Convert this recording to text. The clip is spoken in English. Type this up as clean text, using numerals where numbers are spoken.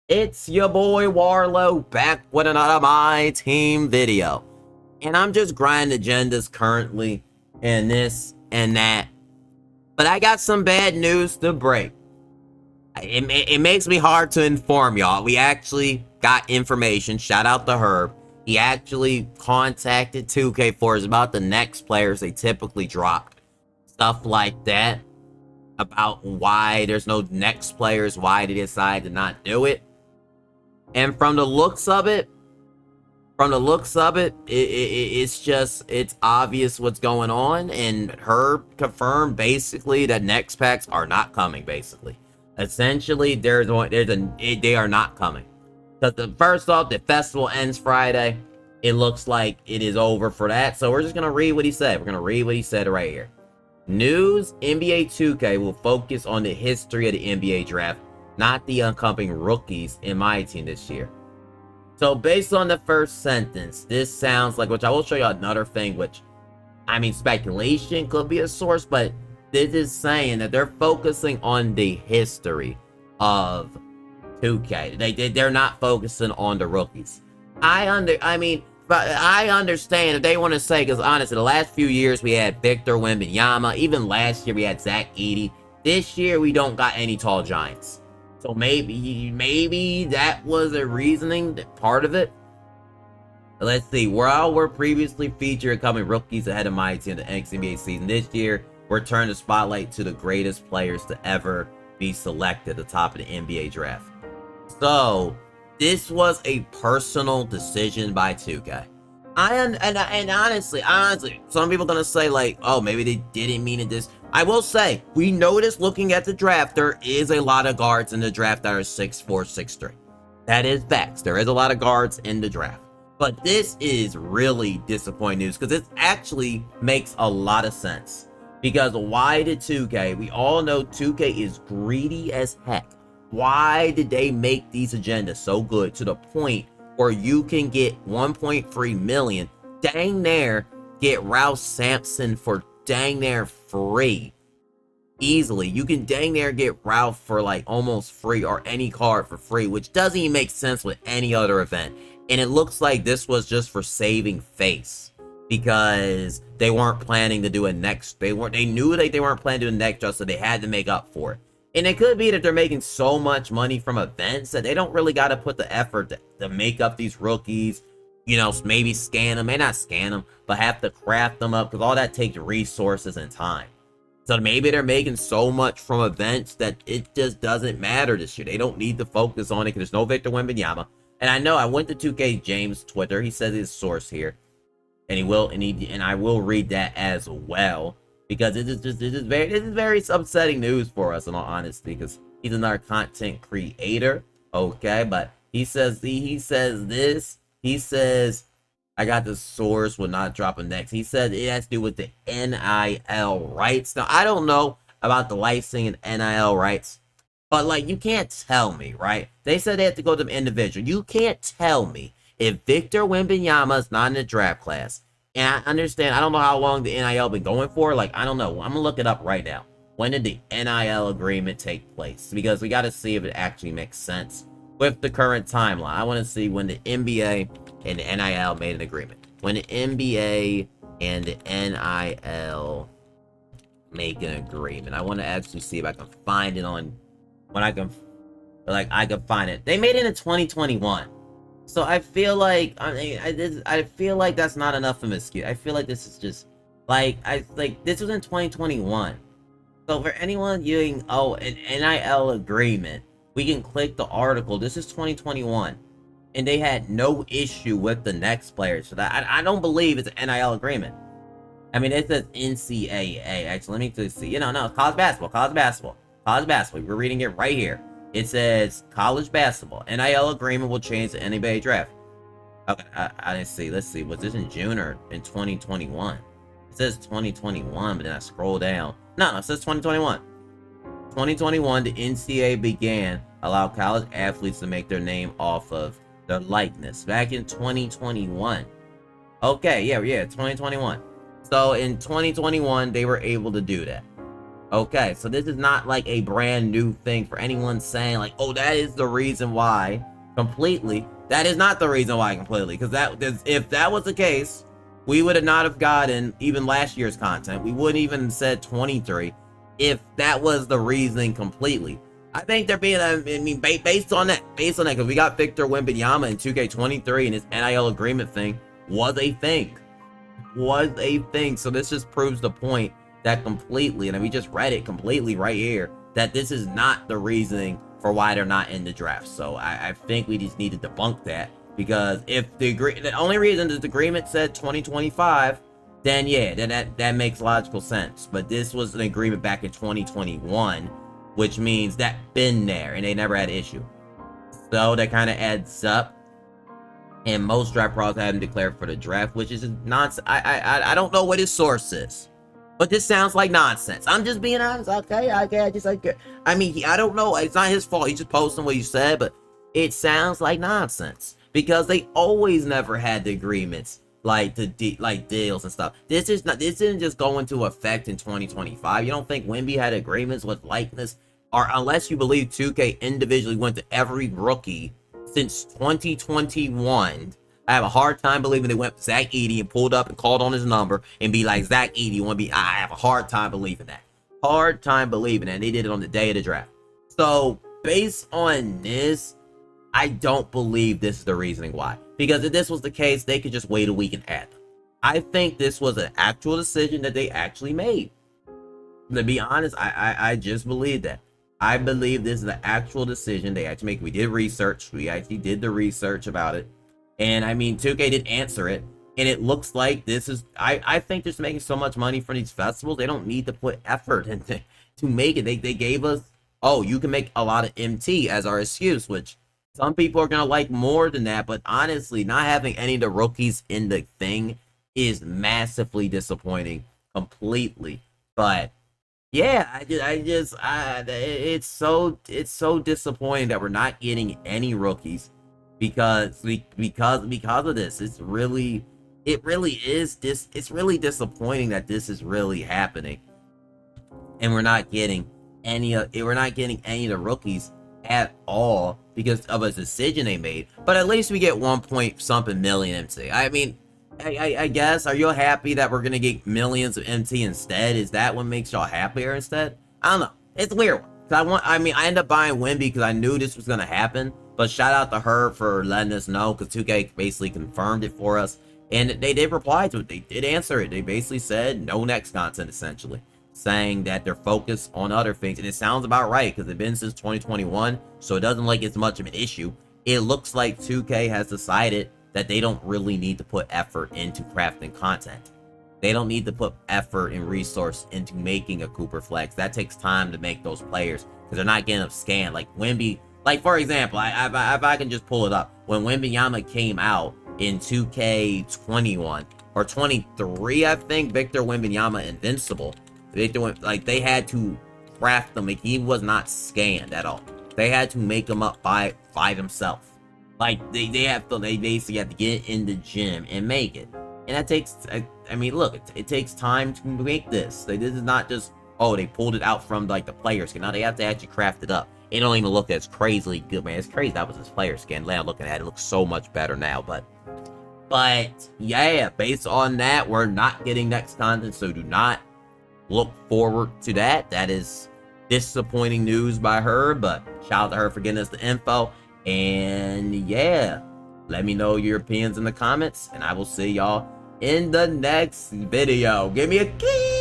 It's your boy Warlow back with another My Team video. And I'm just grinding agendas currently and this and that. But I got some bad news to break. It makes me hard to inform y'all. We actually got information. Shout out to Herb. He actually contacted 2K for us about the next players they typically drop. Stuff like that. About why there's no next players. Why they decide to not do it. And from the looks of it, it's obvious what's going on. And Herb confirmed basically that next packs are not coming. Basically, essentially, they are not coming. Because first off, the festival ends Friday. It looks like it is over for that. So we're just gonna read what he said. We're gonna read what he said right here. News: NBA 2K will focus on the history of the NBA draft, not the upcoming rookies in my team this year. So based on the first sentence, this sounds like, which I will show you another thing, which, I mean, speculation could be a source, but this is saying that they're focusing on the history of 2K. They're not focusing on the rookies. I understand if they want to say, because honestly, the last few years we had Victor Wembanyama. Even last year we had Zach Edey. This year we don't got any tall giants. So maybe that was a reasoning, part of it. Let's see. While we're previously featured coming rookies ahead of my team in the NBA season, this year we're turning the spotlight to the greatest players to ever be selected at the top of the NBA draft. So this was a personal decision by 2K. And honestly, some people gonna say like, oh, maybe they didn't mean it this. I will say, we noticed looking at the draft, there is a lot of guards in the draft that are 6'4", 6'3". That is facts. There is a lot of guards in the draft. But this is really disappointing news because it actually makes a lot of sense. Because why did 2K, we all know 2K is greedy as heck. Why did they make these agendas so good to the point where you can get 1.3 million, dang near get Ralph Sampson for dang near free? Easily, you can dang near get Ralph for like almost free, or any card for free, which doesn't even make sense with any other event. And it looks like this was just for saving face, because they weren't planning to do a next, they knew that they weren't planning to do a next just, so they had to make up for it. And it could be that they're making so much money from events that they don't really got to put the effort to make up these rookies, you know, maybe scan them, may not scan them, but have to craft them up, because all that takes resources and time. So maybe they're making so much from events that it just doesn't matter this year. They don't need to focus on it because there's no Victor Wembanyama. And I know I went to 2K James' Twitter. He says his source here, and I will read that as well, because this is very upsetting news for us, in all honesty, because he's another content creator. Okay, but he says this. He says, I got the source, will not drop them next. He said it has to do with the NIL rights. Now, I don't know about the licensing and NIL rights, but like, you can't tell me, right? They said they have to go to the individual. You can't tell me if Victor Wembanyama is not in the draft class. And I understand, I don't know how long the NIL been going for. Like, I don't know. I'm gonna look it up right now. When did the NIL agreement take place? Because we got to see if it actually makes sense with the current timeline. I want to see when the NBA and the NIL made an agreement. When the NBA and the NIL make an agreement. I want to actually see if I can find it on, when I can find it. They made it in 2021. So I feel like, I feel like that's not enough of an excuse. I feel like this is just like, this was in 2021. So for anyone using, oh, an NIL agreement, we can click the article. This is 2021, and they had no issue with the next players. So that I don't believe it's an NIL agreement. I mean, it says NCAA. Actually, let me just see. No, college basketball. We're reading it right here. It says college basketball NIL agreement will change the NBA draft. Okay, I didn't see. Let's see. Was this in June or in 2021? It says 2021, but then I scroll down. No, it says 2021. 2021, the NCAA began allow college athletes to make their name off of their likeness. Back in 2021. Okay, yeah, 2021. So in 2021, they were able to do that. Okay, so this is not like a brand new thing for anyone saying like, oh, that is the reason why completely. That is not the reason why completely, because if that was the case, we would have not have gotten even last year's content. We wouldn't even said 23 if that was the reasoning completely. I think they're being, I mean, based on that, because we got Victor Wembanyama in 2K23 and his NIL agreement thing was a thing. So this just proves the point that completely, and we just read it completely right here, that this is not the reasoning for why they're not in the draft. So I think we just need to debunk that, because if the only reason the agreement said 2025, then yeah, then that makes logical sense. But this was an agreement back in 2021, which means that been there and they never had an issue. So that kind of adds up. And most draft pros haven't declared for the draft, which is nonsense. I don't know what his source is, but this sounds like nonsense. I'm just being honest. Okay, I mean, I don't know. It's not his fault. He's just posting what he said, but it sounds like nonsense because they always never had the agreements like deals and stuff. This didn't just go into effect in 2025. You don't think Wemby had agreements with likeness, or unless you believe 2K individually went to every rookie since 2021. I have a hard time believing they went to Zach Edey and pulled up and called on his number and be like, Zach Edey, you want to be? I have a hard time believing that. Hard time believing that. And they did it on the day of the draft. So based on this, I don't believe this is the reasoning why. Because if this was the case, they could just wait a week and add them. I think this was an actual decision that they actually made. To be honest, I just believe that. I believe this is the actual decision they actually make. We did research. We actually did the research about it. And I mean, 2K did answer it. And it looks like this is, I think they're just making so much money for these festivals. They don't need to put effort into to make it. They gave us, oh, you can make a lot of MT as our excuse, which some people are going to like more than that. But honestly, not having any of the rookies in the thing is massively disappointing completely. But yeah, it's so disappointing that we're not getting any rookies because of this. It's really disappointing that this is really happening, and we're not getting any of the rookies at all because of a decision they made. But at least we get 1 point something million MT. I mean, I guess, are you happy that we're gonna get millions of MT instead? Is that what makes y'all happier instead? I don't know. It's a weird one. I ended up buying Wemby because I knew this was gonna happen. But shout out to her for letting us know, because 2K basically confirmed it for us. And they did reply to it. They did answer it. They basically said no next content, essentially, saying that they're focused on other things. And it sounds about right, because it's been since 2021, so it doesn't look like it's much of an issue. It looks like 2K has decided that they don't really need to put effort into crafting content. They don't need to put effort and resource into making a Cooper Flex. That takes time to make those players, because they're not getting them scanned. Like Wemby, like for example, if I can just pull it up, when Wembanyama came out in 2K21 or 23, I think, Victor Wembanyama Invincible, they had to craft them. Like, he was not scanned at all. They had to make him up by himself. Like, they basically have to get in the gym and make it. And that takes, I mean, look, it takes time to make this. This is not just, oh, they pulled it out from, like, the player skin. Now they have to actually craft it up. It don't even look as crazily good, man. It's crazy that was his player skin. Now looking at it, it looks so much better now. But yeah, based on that, we're not getting next content, so do not look forward to that. That is disappointing news by her, but shout out to her for getting us the info. And yeah, let me know your opinions in the comments, and I will see y'all in the next video. Give me a key.